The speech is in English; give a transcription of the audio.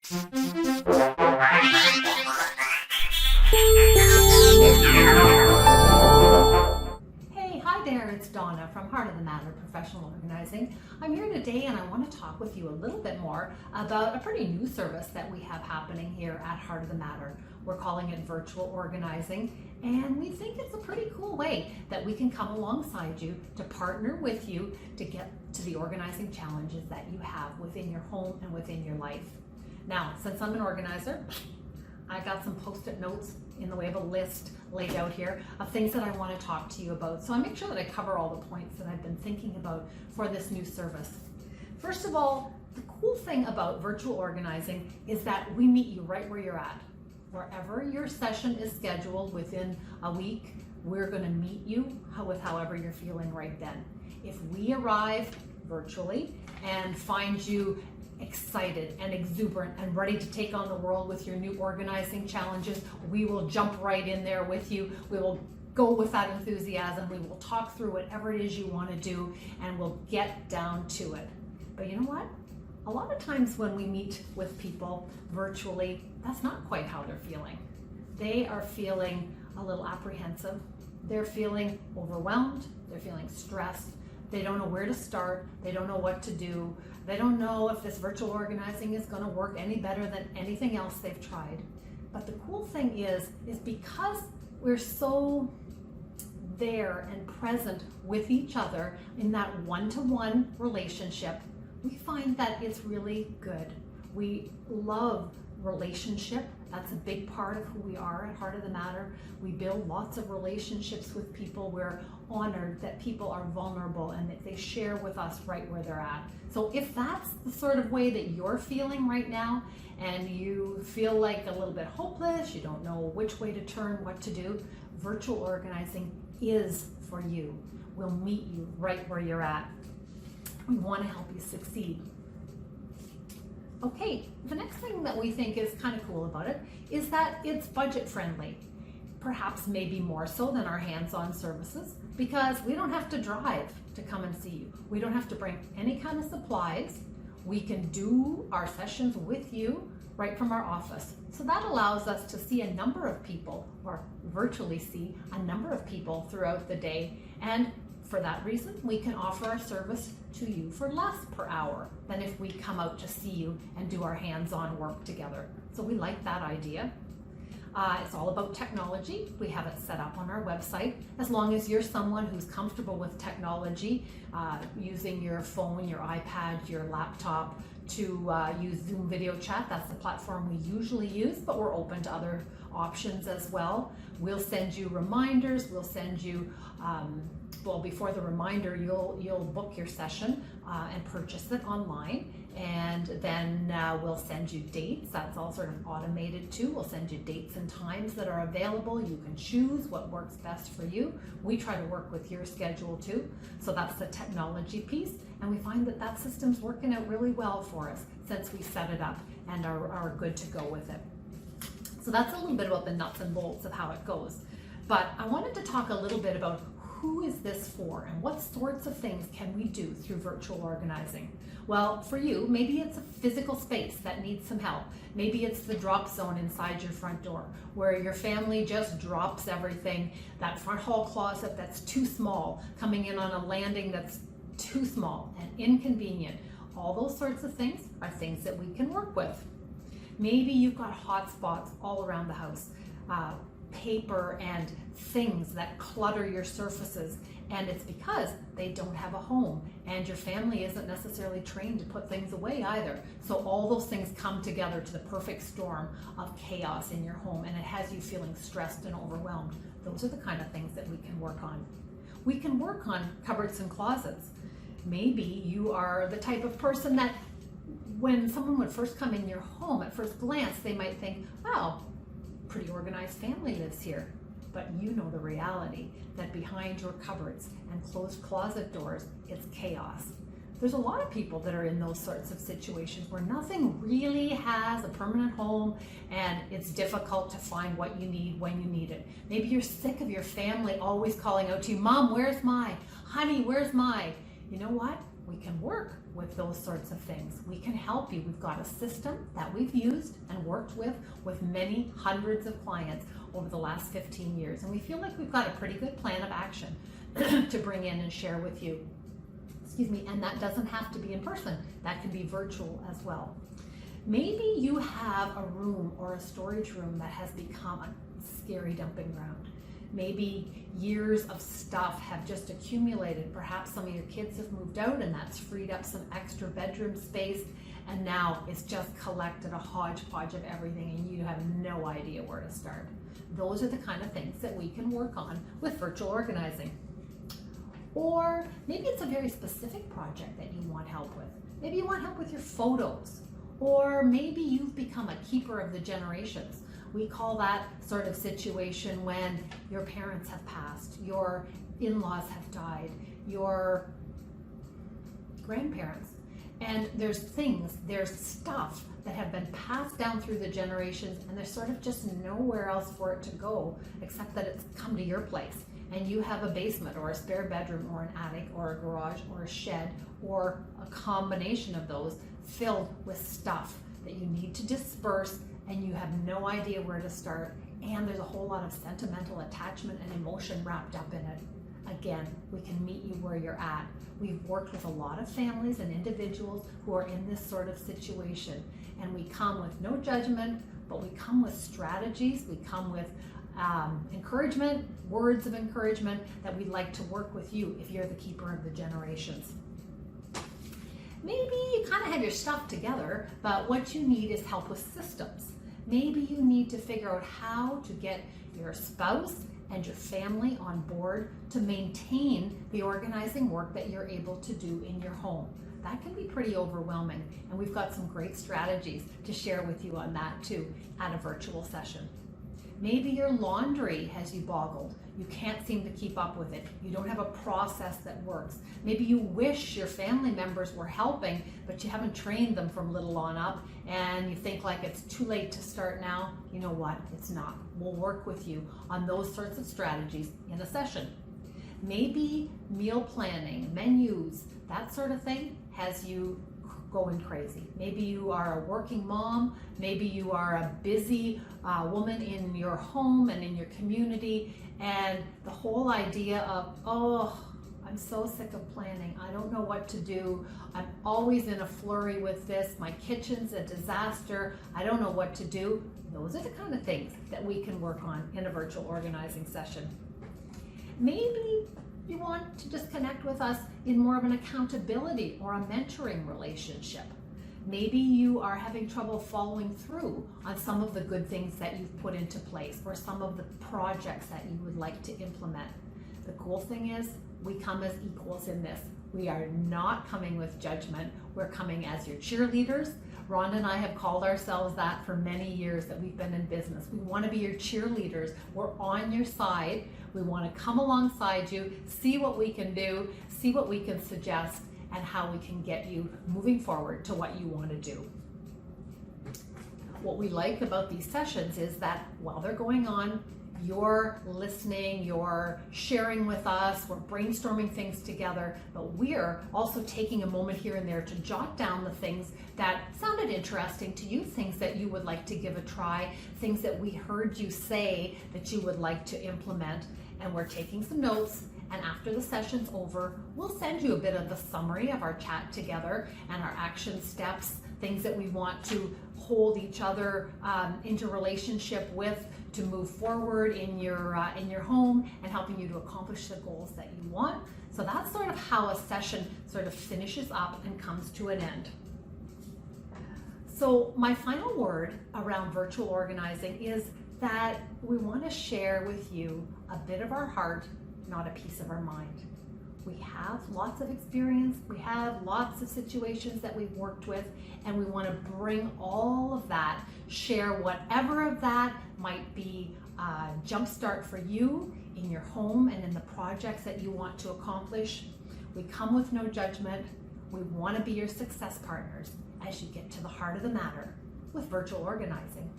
Hey, hi there, it's Donna from Heart of the Matter Professional Organizing. I'm here today and I want to talk with you a little bit more about a pretty new service that we have happening here at Heart of the Matter. We're calling it virtual organizing, and we think it's a pretty cool way that we can come alongside you to partner with you to get to the organizing challenges that you have within your home and within your life. Now, since I'm an organizer, I got some post-it notes in the way of a list laid out here of things that I want to talk to you about. So I make sure that I cover all the points that I've been thinking about for this new service. First of all, the cool thing about virtual organizing is that we meet you right where you're at. Wherever your session is scheduled within a week, we're going to meet you with however you're feeling right then. If we arrive virtually and find you excited and exuberant and ready to take on the world with your new organizing challenges, we will jump right in there with you. We will go with that enthusiasm. We will talk through whatever it is you want to do, and we'll get down to it. But you know what? A lot of times when we meet with people virtually, that's not quite how they're feeling. They are feeling a little apprehensive. They're feeling overwhelmed. They're feeling stressed. They don't know where to start. They don't know what to do. They don't know if this virtual organizing is going to work any better than anything else they've tried. But the cool thing is because we're so there and present with each other in that one-to-one relationship, we find that it's really good. We love relationship. That's a big part of who we are at Heart of the Matter. We build lots of relationships with people. We're honored that people are vulnerable and that they share with us right where they're at. So if that's the sort of way that you're feeling right now, and you feel like a little bit hopeless, you don't know which way to turn, what to do, virtual organizing is for you. We'll meet you right where you're at. We want to help you succeed. Okay, the next thing that we think is kind of cool about it is that it's budget friendly. Perhaps maybe more so than our hands-on services, because we don't have to drive to come and see you. We don't have to bring any kind of supplies. We can do our sessions with you right from our office. So that allows us to see a number of people, or virtually see a number of people throughout the day. And for that reason, we can offer our service to you for less per hour than if we come out to see you and do our hands-on work together. So we like that idea. It's all about technology. We have it set up on our website. As long as you're someone who's comfortable with technology, using your phone, your iPad, your laptop to use Zoom video chat, that's the platform we usually use, but we're open to other options as well. We'll send you reminders. We'll send you, well, before the reminder, you'll book your session and purchase it online. And then we'll send you dates. That's all sort of automated too. We'll send you dates and times that are available. You can choose what works best for you. We try to work with your schedule too. So that's the technology piece. And we find that that system's working out really well for us since we set it up and are good to go with it. So that's a little bit about the nuts and bolts of how it goes. But I wanted to talk a little bit about who is this for and what sorts of things can we do through virtual organizing? Well, for you, maybe it's a physical space that needs some help. Maybe it's the drop zone inside your front door where your family just drops everything, that front hall closet that's too small, coming in on a landing that's too small and inconvenient. All those sorts of things are things that we can work with. Maybe you've got hot spots all around the house, paper and things that clutter your surfaces, and it's because they don't have a home and your family isn't necessarily trained to put things away either. So all those things come together to the perfect storm of chaos in your home, and it has you feeling stressed and overwhelmed. Those are the kind of things that we can work on. We can work on cupboards and closets. Maybe you are the type of person that when someone would first come in your home, at first glance, they might think, oh, pretty organized family lives here. But you know the reality that behind your cupboards and closed closet doors, it's chaos. There's a lot of people that are in those sorts of situations where nothing really has a permanent home and it's difficult to find what you need when you need it. Maybe you're sick of your family always calling out to you, Mom, where's my? Honey, where's my? You know what? we can work with those sorts of things. We can help you. We've got a system that we've used and worked with many hundreds of clients over the last 15 years. And we feel like we've got a pretty good plan of action to bring in and share with you. Excuse me, and that doesn't have to be in person. That can be virtual as well. Maybe you have a room or a storage room that has become a scary dumping ground. Maybe years of stuff have just accumulated. Perhaps some of your kids have moved out and that's freed up some extra bedroom space, and now it's just collected a hodgepodge of everything and you have no idea where to start. Those are the kind of things that we can work on with virtual organizing. Or maybe it's a very specific project that you want help with. Maybe you want help with your photos, or maybe you've become a keeper of the generations. We call that sort of situation when your parents have passed, your in-laws have died, your grandparents, and there's stuff that have been passed down through the generations, and there's sort of just nowhere else for it to go except that it's come to your place. And you have a basement or a spare bedroom or an attic or a garage or a shed or a combination of those filled with stuff that you need to disperse, and you have no idea where to start, and there's a whole lot of sentimental attachment and emotion wrapped up in it. Again, we can meet you where you're at. We've worked with a lot of families and individuals who are in this sort of situation, and we come with no judgment, but we come with strategies, we come with encouragement, words of encouragement that we'd like to work with you if you're the keeper of the generations. Maybe you kind of have your stuff together, but what you need is help with systems. Maybe you need to figure out how to get your spouse and your family on board to maintain the organizing work that you're able to do in your home. That can be pretty overwhelming, and we've got some great strategies to share with you on that too at a virtual session. Maybe your laundry has you boggled. You can't seem to keep up with it. You don't have a process that works. Maybe you wish your family members were helping, but you haven't trained them from little on up, and you think like it's too late to start now. You know what? It's not. We'll work with you on those sorts of strategies in a session. Maybe meal planning, menus, that sort of thing has you going crazy. Maybe you are a working mom, maybe you are a busy woman in your home and in your community, and the whole idea of, oh, I'm so sick of planning, I don't know what to do, I'm always in a flurry with this, my kitchen's a disaster, I don't know what to do. Those are the kind of things that we can work on in a virtual organizing session. Maybe you want to just connect with us in more of an accountability or a mentoring relationship. Maybe you are having trouble following through on some of the good things that you've put into place or some of the projects that you would like to implement. The cool thing is we come as equals in this. We are not coming with judgment. We're coming as your cheerleaders. Rhonda and I have called ourselves that for many years that we've been in business. We want to be your cheerleaders. We're on your side. We want to come alongside you, see what we can do, see what we can suggest, and how we can get you moving forward to what you want to do. What we like about these sessions is that while they're going on, you're listening, you're sharing with us, we're brainstorming things together, but we're also taking a moment here and there to jot down the things that sounded interesting to you, things that you would like to give a try, things that we heard you say that you would like to implement, and we're taking some notes. And after the session's over, we'll send you a bit of the summary of our chat together and our action steps, things that we want to hold each other into relationship with to move forward in your home and helping you to accomplish the goals that you want. So that's sort of how a session sort of finishes up and comes to an end. So my final word around virtual organizing is that we want to share with you a bit of our heart, not a piece of our mind. We have lots of experience, we have lots of situations that we've worked with, and we want to bring all of that, share whatever of that might be a jumpstart for you in your home and in the projects that you want to accomplish. We come with no judgment. We want to be your success partners as you get to the heart of the matter with virtual organizing.